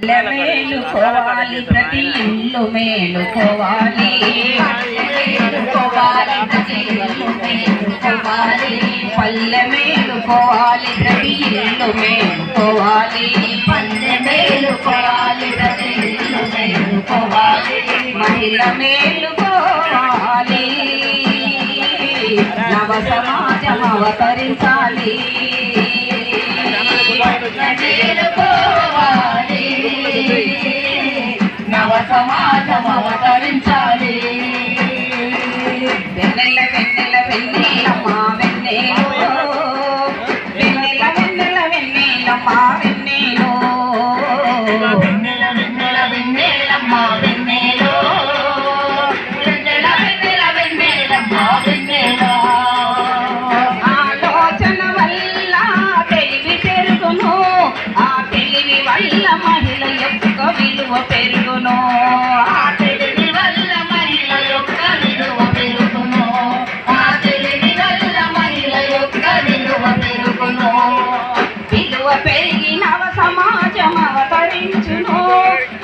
మేలుకోవాలి ప్రతి ఇల్లు మేలుకోవాలి పల్లె మేలుకోవాలి ప్రతి ఇల్లు మేలుకోవాలి పల్లె మేలుకోవాలి ప్రతి ఇల్లు మేలుకోవాలి మహిళ మేలుకోవాలి నవ సమాజం అవతరించాలి నవ సమాజం అవతరించాలి వెన్నెల వెన్నెల వెన్నెలమ్మ వెన్నెలో వెన్నెల వెన్నెల వెన్నెలమ్మ వెన్నెలో వెన్నెల వెన్నెల వెన్నెలమ్మ వెన్నెలో వెన్నెల వెన్నెల వెన్నెలమ్మ వెన్నెలో ఆలోచన వల్ల తెలివి పెరుగును ఆ తెలివి వల్ల మహిళ యొక్క విలువ పెరుగును ఆ తెలివి వల్ల మహిళ యొక్క విలువ పెరుగును ఆ తెలివి వల్ల మహిళ యొక్క విలువ పెరుగును విలువ పెరిగి నవ సమాజం అవతరించును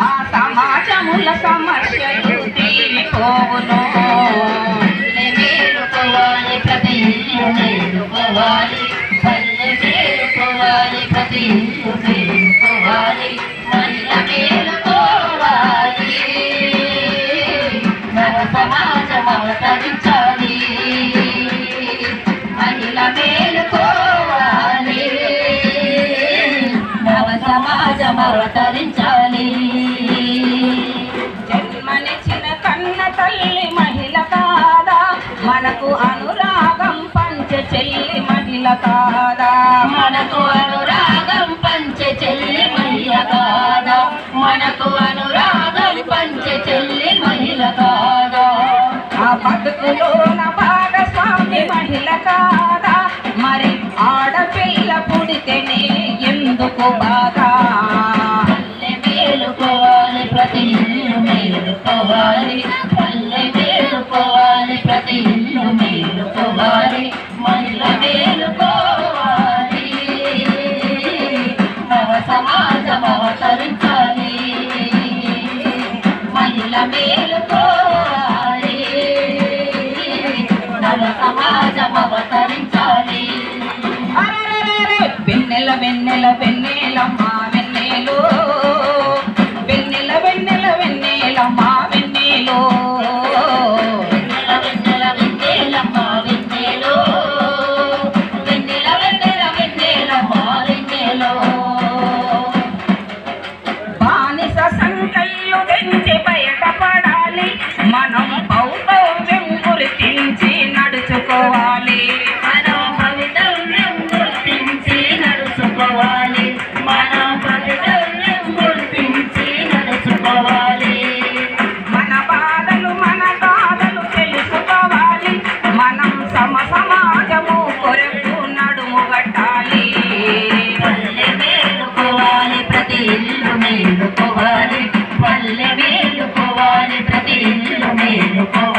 ఆ సమాజముల సమస్యలు తీరిపోవును మేలుకోవాలి ప్రతి ఇల్లు మేలుకోవాలి పల్లె మేలుకోవాలి ప్రతి ఇల్లు మేలుకోవాలి మహిళ మేలుకోవాలి నవ సమాజం అవతరించాలి మహిళ మేలుకోవాలి నవ సమాజం అవతరించాలి జన్మనిచ్చిన కన్న తల్లి మహిళ కాదా మనకు అనురాగం పంచ చెల్లి మహిళ కాదా మనకు అనురాగం పంచ చెల్లి మహిళ కాదా మనకు అనురాగం పంచ చెల్లి మహిళ కాదా ఆ బతుకులోన భాగస్వామి మహిళ కాదా మరి ఆడపిల్ల పుడితేనే ఎందుకు బాధ పల్లె మేలుకోవాలి ప్రతి ఇల్లు మేలుకోవాలి పల్లె మేలుకోవాలి ప్రతి ఇల్లు మేలుకోవాలి మహిళ మేలుకోవాలి నవ సమాజం అవతరించాలి మహిళ మేలుకోవాలి నవ సమాజం అవతరించాలి వెన్నెల వెన్నెల వెన్నెలమ్మ వెన్నెలో వెన్నెల వెన్నెల వెన్నెలమ్మ వెన్నెలో వెన్నెల వెన్నెల వెన్నెలమ్మ వెన్నెలో వెన్నెల వెన్నెల వెన్నెలమ్మ వెన్నెలో బానిస సంకల్లు తెంచి బయటపడాలి మనం పౌరవ్యం గుర్తించి నడుచుకోవాలి మనం పవిత్రం గుర్తించి నడుచుకోవాలి మనం పవిత్రం గుర్తించి నడుచుకోవాలి మన బాధలు మన బాధలు తెలుసుకోవాలి మనం సమాజము కొరకు నడుము కట్టాలి పల్లె మేలుకోవాలి ప్రతి ఇల్లు మేలుకోవాలి పల్లె మేలుకోవాలి ప్రతి ఇల్లు మేలుకోవాలి